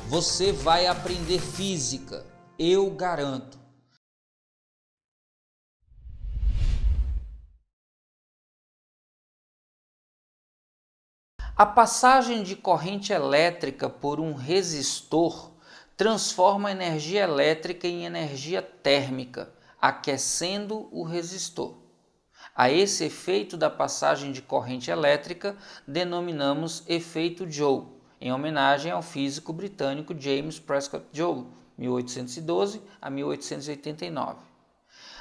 Você vai aprender física, eu garanto. A passagem de corrente elétrica por um resistor transforma a energia elétrica em energia térmica, aquecendo o resistor. A esse efeito da passagem de corrente elétrica denominamos efeito Joule, em homenagem ao físico britânico James Prescott Joule, 1812 a 1889.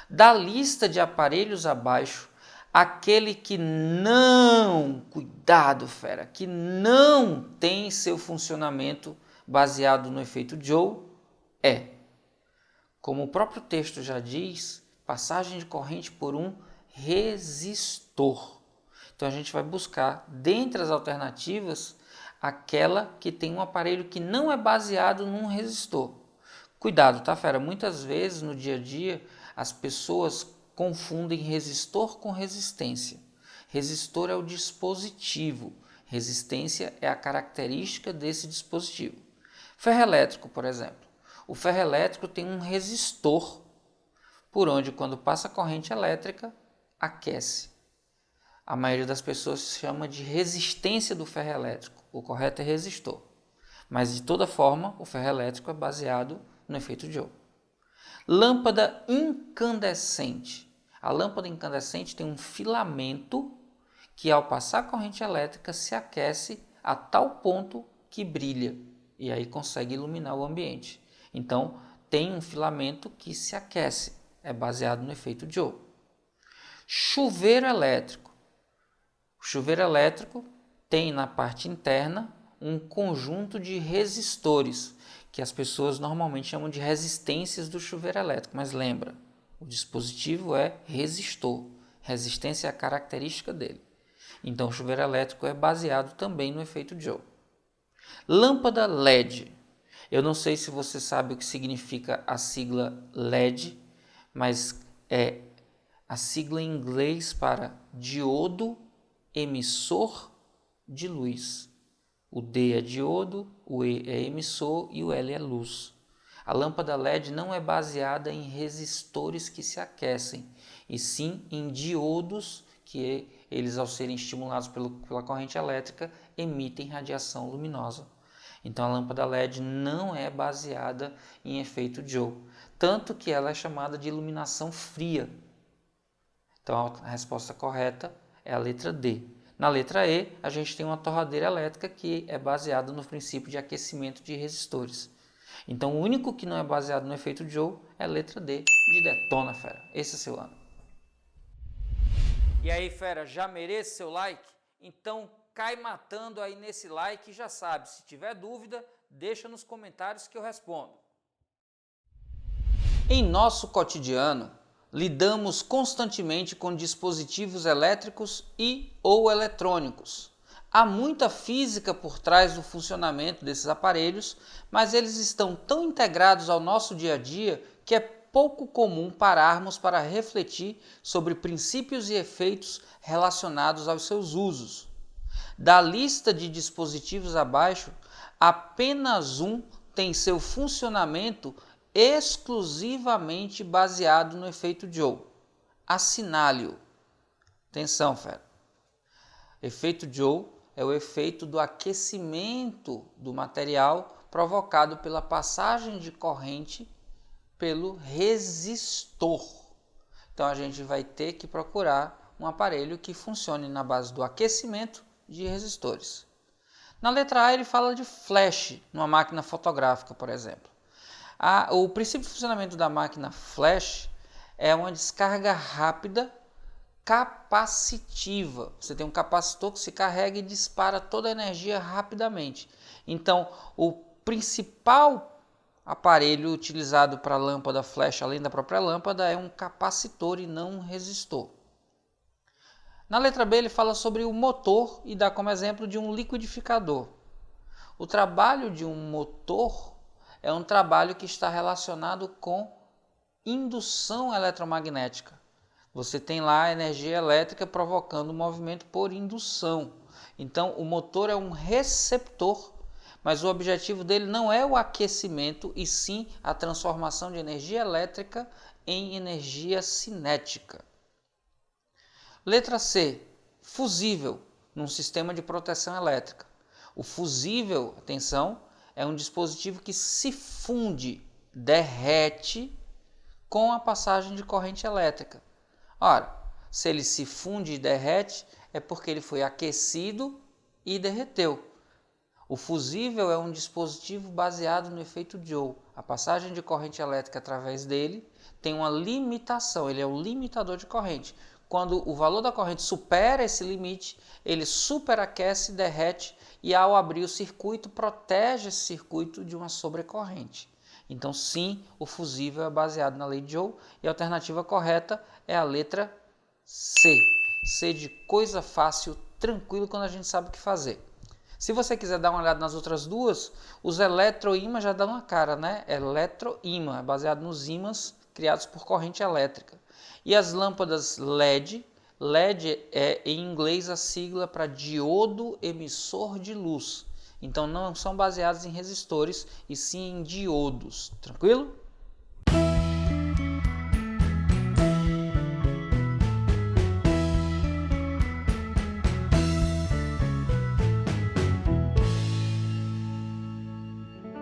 Da lista de aparelhos abaixo, aquele que que não tem seu funcionamento baseado no efeito Joule é, como o próprio texto já diz, passagem de corrente por um resistor. Então a gente vai buscar, dentre as alternativas, aquela que tem um aparelho que não é baseado num resistor. Cuidado, tá, fera? Muitas vezes no dia a dia as pessoas confundem resistor com resistência. Resistor é o dispositivo, resistência é a característica desse dispositivo. Ferro elétrico, por exemplo. O ferro elétrico tem um resistor, por onde quando passa a corrente elétrica, aquece. A maioria das pessoas chama de resistência do ferro elétrico. O correto é resistor. Mas de toda forma, o ferro elétrico é baseado no efeito Joule. Lâmpada incandescente. A lâmpada incandescente tem um filamento que ao passar a corrente elétrica se aquece a tal ponto que brilha e aí consegue iluminar o ambiente. Então tem um filamento que se aquece, é baseado no efeito Joule. Chuveiro elétrico. O chuveiro elétrico tem na parte interna um conjunto de resistores, que as pessoas normalmente chamam de resistências do chuveiro elétrico. Mas lembra, o dispositivo é resistor. Resistência é a característica dele. Então o chuveiro elétrico é baseado também no efeito Joule. Lâmpada LED. Eu não sei se você sabe o que significa a sigla LED, mas é a sigla em inglês para diodo emissor de luz. O D é diodo, o E é emissor e o L é luz. A lâmpada LED não é baseada em resistores que se aquecem, e sim em diodos que eles, ao serem estimulados pela corrente elétrica, emitem radiação luminosa. Então a lâmpada LED não é baseada em efeito Joule, tanto que ela é chamada de iluminação fria. Então a resposta correta é a letra D. Na letra E, a gente tem uma torradeira elétrica que é baseada no princípio de aquecimento de resistores. Então o único que não é baseado no efeito Joule é a letra D de detona, fera. Esse é seu ano. E aí, fera, já merece seu like? Então cai matando aí nesse like e já sabe, se tiver dúvida, deixa nos comentários que eu respondo. Em nosso cotidiano, lidamos constantemente com dispositivos elétricos e ou eletrônicos. Há muita física por trás do funcionamento desses aparelhos, mas eles estão tão integrados ao nosso dia a dia que é pouco comum pararmos para refletir sobre princípios e efeitos relacionados aos seus usos. Da lista de dispositivos abaixo, apenas um tem seu funcionamento exclusivamente baseado no efeito Joule. Assinale-o. Atenção, fera. Efeito Joule é o efeito do aquecimento do material provocado pela passagem de corrente pelo resistor. Então a gente vai ter que procurar um aparelho que funcione na base do aquecimento de resistores. Na letra A ele fala de flash, numa máquina fotográfica, por exemplo. O princípio de funcionamento da máquina flash é uma descarga rápida capacitiva. Você tem um capacitor que se carrega e dispara toda a energia rapidamente. Então, o principal aparelho utilizado para a lâmpada flash, além da própria lâmpada, é um capacitor e não um resistor. Na letra B ele fala sobre o motor e dá como exemplo de um liquidificador. O trabalho de um motor é um trabalho que está relacionado com indução eletromagnética. Você tem lá a energia elétrica provocando o movimento por indução. Então o motor é um receptor, mas o objetivo dele não é o aquecimento, e sim a transformação de energia elétrica em energia cinética. Letra C. Fusível, num sistema de proteção elétrica. O fusível, atenção, é um dispositivo que se funde, derrete com a passagem de corrente elétrica. Ora, se ele se funde e derrete, é porque ele foi aquecido e derreteu. O fusível é um dispositivo baseado no efeito Joule. A passagem de corrente elétrica através dele tem uma limitação, ele é o limitador de corrente. Quando o valor da corrente supera esse limite, ele superaquece, derrete e, ao abrir o circuito, protege esse circuito de uma sobrecorrente. Então, sim, o fusível é baseado na lei de Joule e a alternativa correta é a letra C. C de coisa fácil, tranquilo, quando a gente sabe o que fazer. Se você quiser dar uma olhada nas outras duas, os eletroímãs já dão uma cara, né? Eletroímã, é baseado nos ímãs criados por corrente elétrica. E as lâmpadas LED, LED é em inglês a sigla para diodo emissor de luz. Então não são baseados em resistores, e sim em diodos. Tranquilo?